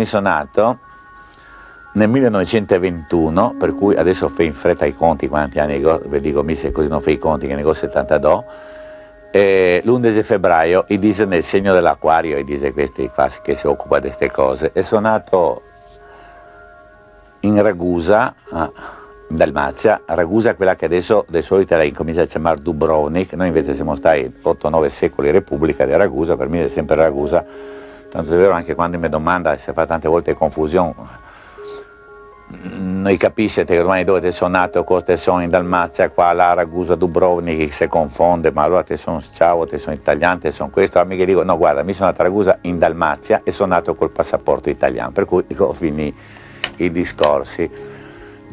mi sono nato nel 1921, per cui adesso fai in fretta i conti quanti anni vi dico, mi se così non fai i conti che ne ho 72, l'11 febbraio i dice nel segno dell'acquario, e dice questi qua che si occupa di queste cose, e sono nato in Ragusa, in Dalmazia, Ragusa quella che adesso di solito la incomincia a chiamare Dubrovnik, noi invece siamo stati 8-9 secoli Repubblica di Ragusa, per me è sempre Ragusa, tanto è vero anche quando mi domanda, si fa tante volte confusione, noi capisce che ormai dove sono nato, cosa sono in Dalmazia, qua, là, Ragusa, Dubrovnik, si confonde, ma allora te sono ciao, te sono italiano, te sono questo, a me che dico, no guarda, mi sono nato a Ragusa in Dalmazia e sono nato col passaporto italiano, per cui dico, finì i discorsi.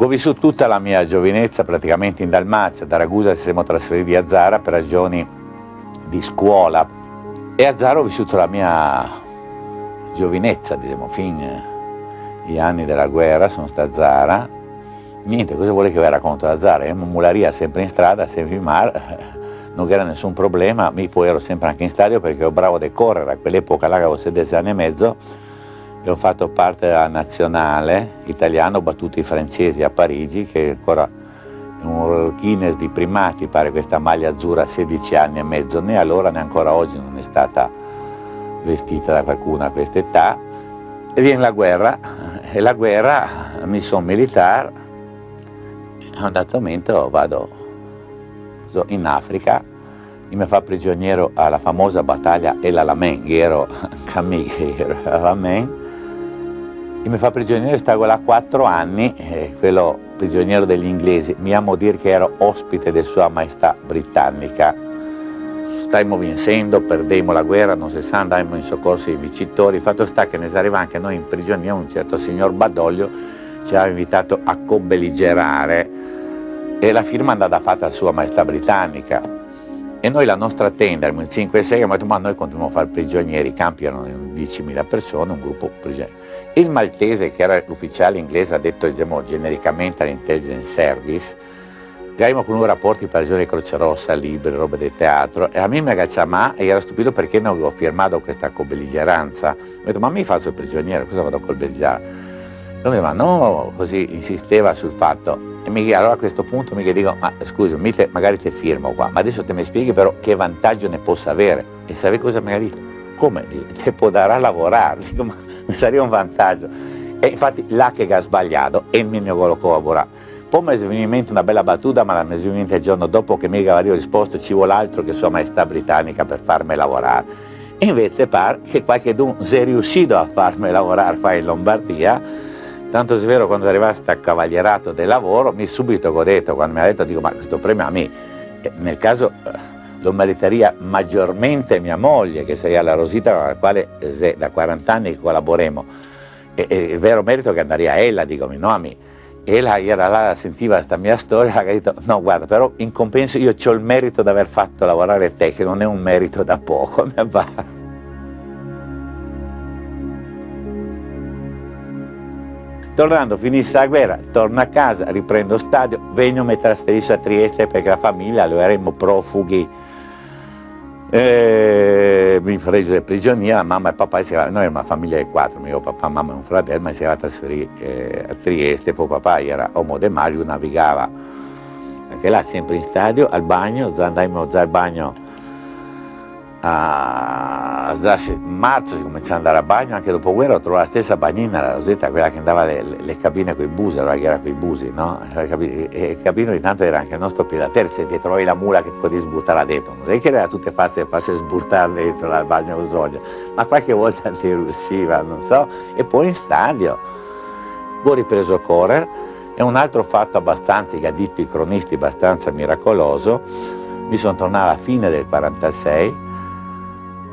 Ho vissuto tutta la mia giovinezza praticamente in Dalmazia, da Ragusa ci siamo trasferiti a Zara per ragioni di scuola e a Zara ho vissuto la mia giovinezza, diciamo, fin gli anni della guerra sono stato a Zara. Niente, cosa vuole che vi racconto da Zara? Ero in mularia sempre in strada, sempre in mare, non era nessun problema, poi ero sempre anche in stadio perché ero bravo a correre, a quell'epoca là avevo 16 anni e mezzo, e ho fatto parte della nazionale italiana, ho battuto i francesi a Parigi, che ancora un Guinness di primati, pare questa maglia azzurra a 16 anni e mezzo, né allora né ancora oggi non è stata vestita da qualcuno a questa età. E viene la guerra, e la guerra, mi sono militare, a un dato momento vado in Africa, e mi fa prigioniero alla famosa battaglia El Alamein, che ero all'Alamein, e mi fa prigioniero, stavo là 4 anni, quello prigioniero degli inglesi, mi amo dire che ero ospite di Sua Maestà Britannica. Stammo vincendo, perdemmo la guerra, non si sa, andammo in soccorso ai vincitori, fatto sta che ne arriva anche noi in prigionia, un certo signor Badoglio ci aveva invitato a co-belligerare e la firma è andata fatta a Sua Maestà Britannica. E noi la nostra tenda, in 5-6, abbiamo detto, ma noi continuiamo a fare prigionieri, i campi erano 10.000 persone, un gruppo prigioniero. Il maltese, che era l'ufficiale inglese, ha detto, diciamo, genericamente all'intelligence service, avevamo con lui rapporti per ragione di Croce Rossa, libri, robe di teatro, e a me mi agganciava e era stupito perché non avevo firmato questa co-belligeranza. Ho detto, ma mi faccio il prigioniero, cosa vado a co-belligerare? E lui mi diceva, no, così insisteva sul fatto. E allora a questo punto mi dico, ma scusi, magari ti firmo qua, ma adesso te mi spieghi però che vantaggio ne posso avere? E sapete cosa mi ha detto? Come? Te può dare a lavorare, dico, ma mi sarebbe un vantaggio. E infatti là che ha sbagliato e mi ne volevo collaborare. Poi mi è venuta in mente una bella battuta, ma mi è venuta in mente il giorno dopo che mi aveva risposto ci vuole altro che Sua Maestà Britannica per farmi lavorare. E invece pare che qualcuno sia riuscito a farmi lavorare qua in Lombardia, tanto è vero quando è arrivato a cavalierato del lavoro, mi subito ho detto, quando mi ha detto, dico, ma questo premio a me, nel caso lo meriteria maggiormente mia moglie, che sarebbe la Rosita con la quale da 40 anni collaboriamo, e il vero merito che andaria a ella, dico, no a me. E lei era là, sentiva questa mia storia, ha detto, no guarda, però in compenso io ho il merito di aver fatto lavorare te, che non è un merito da poco, mi va. Tornando, finisce la guerra, torno a casa, riprendo stadio, vengo e mi trasferisco a Trieste perché la famiglia lo erano profughi. Mi fregio di prigionia, la mamma e il papà, noi eravamo una famiglia di 4, mio papà, mamma e un fratello, ma si era trasferito a Trieste, poi papà era uomo de Mario, navigava anche là, sempre in stadio, al bagno, andammo già al bagno a marzo, si cominciava ad andare a bagno, anche dopo guerra ho trovato la stessa bagnina, la Rosetta, quella che andava le cabine con i busi, allora che era con i busi, no? E cabino di tanto era anche il nostro pied-à-terre, se ti trovi la mula che ti potevi sbuttare dentro, non è che era tutte facili sbuttare dentro al bagno Osogna, ma qualche volta ti riusciva, non so, e poi in stadio ho ripreso a correre, e un altro fatto abbastanza, che ha detto i cronisti, abbastanza miracoloso, mi sono tornato alla fine del 46,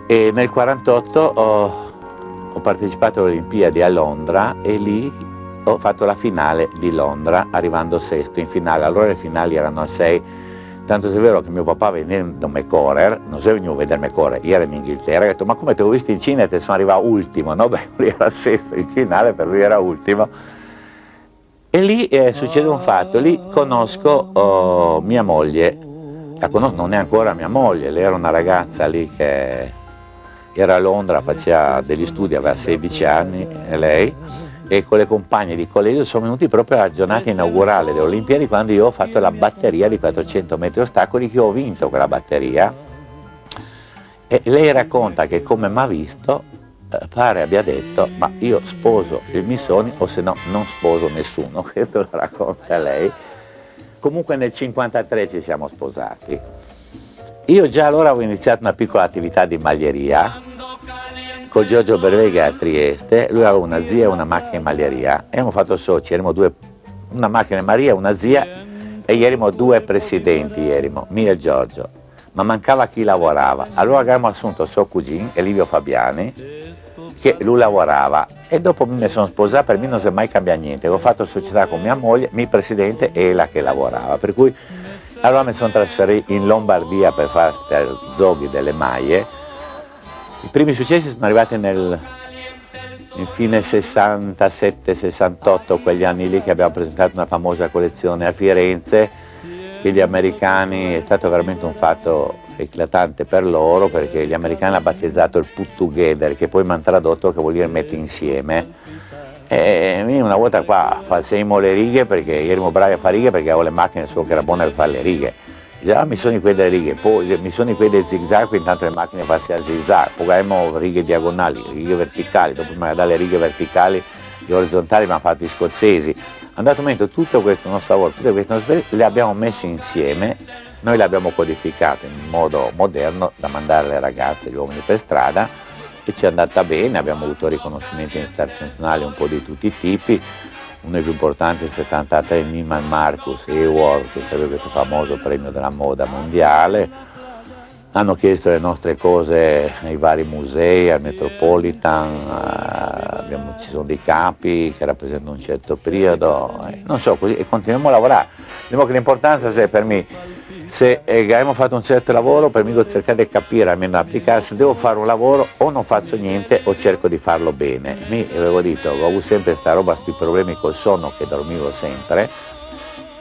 e nel 48 ho partecipato alle Olimpiadi a Londra e lì ho fatto la finale di Londra, arrivando sesto in finale. Allora le finali erano a 6, tanto è vero che mio papà venendo a correre, non so venuto a vedermi correre, io ero in Inghilterra, ho detto ma come ti ho visto in Cina e te sono arrivato ultimo, no? Beh, lui era sesto in finale, per lui era ultimo. E lì succede un fatto, lì conosco mia moglie, la conosco, non è ancora mia moglie, lei era una ragazza lì che era a Londra, faceva degli studi, aveva 16 anni lei, e con le compagne di collegio sono venuti proprio alla giornata inaugurale delle Olimpiadi, quando io ho fatto la batteria di 400 metri ostacoli, che ho vinto quella batteria. E lei racconta che come mi ha visto pare abbia detto: ma io sposo il Missoni o se no non sposo nessuno. Questo lo racconta lei. Comunque nel 1953 ci siamo sposati. Io già allora avevo iniziato una piccola attività di maglieria con Giorgio Bervega a Trieste. Lui aveva una zia e una macchina di maglieria e abbiamo fatto soci, erano due, una macchina di maglieria, una zia, e erano due presidenti, mio e Giorgio, ma mancava chi lavorava. Allora abbiamo assunto suo cugino Elivio Fabiani, che lui lavorava, e dopo mi sono sposato. Per me non si è mai cambiato niente, ho fatto società con mia moglie, mio presidente e la che lavorava, per cui allora mi sono trasferito in Lombardia per fare zoghi delle maglie. I primi successi sono arrivati in fine 67-68, quegli anni lì che abbiamo presentato una famosa collezione a Firenze, che gli americani, è stato veramente un fatto eclatante per loro, perché gli americani l'hanno battezzato il put together, che poi mi hanno tradotto che vuol dire metti insieme. E una volta qua facevamo le righe, perché eravamo bravi a fare righe, perché avevo le macchine solo che era buone per fare le righe. Già mi sono in quelle delle righe, poi mi sono in quelle dei zigzag, intanto le macchine facevano zigzag, poi avevamo righe diagonali, righe verticali, dopo magari dalle righe verticali e orizzontali abbiamo fatto gli scozzesi. Andato momento tutto questo nostro lavoro, tutte queste nostre esperienze le abbiamo messe insieme, noi le abbiamo codificate in modo moderno da mandare alle ragazze e agli uomini per strada, e ci è andata bene, abbiamo avuto riconoscimenti internazionali un po' di tutti i tipi. Uno dei più importanti è il 73 Neiman Marcus Award, che sarebbe questo famoso premio della moda mondiale. Hanno chiesto le nostre cose nei vari musei, al Metropolitan, ci sono dei capi che rappresentano un certo periodo, non so, così, e continuiamo a lavorare. Diciamo che l'importanza è per me, se abbiamo fatto un certo lavoro, per me devo cercare di capire, almeno applicare, se devo fare un lavoro o non faccio niente o cerco di farlo bene. Mi avevo detto, ho avuto sempre questa roba, questi problemi col sonno, che dormivo sempre.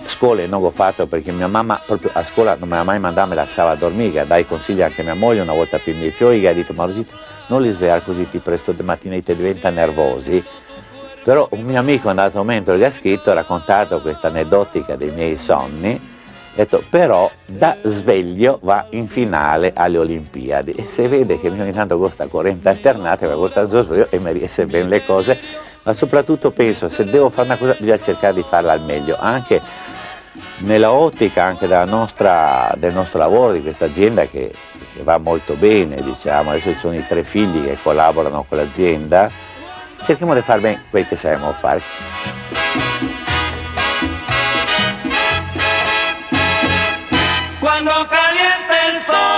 Scuole non ho fatto perché mia mamma proprio a scuola non me la mai mandava, me lasciava a dormire, dai consigli anche a mia moglie, una volta più i miei figli, che ha detto: ma Rosita, non li svegliare così ti presto di mattina, ti diventa nervosi. Però un mio amico, andato un momento, gli ha scritto, ha raccontato questa aneddotica dei miei sonni, ha detto: però da sveglio va in finale alle Olimpiadi, e se vede che ogni tanto costa corrente alternata, mi costa sveglio e mi riesce bene le cose, ma soprattutto penso, se devo fare una cosa bisogna cercare di farla al meglio, anche nella ottica anche del nostro lavoro, di questa azienda che va molto bene, diciamo. Adesso ci sono i 3 figli che collaborano con l'azienda, cerchiamo di fare bene quel che sappiamo fare. Cuando caliente el sol.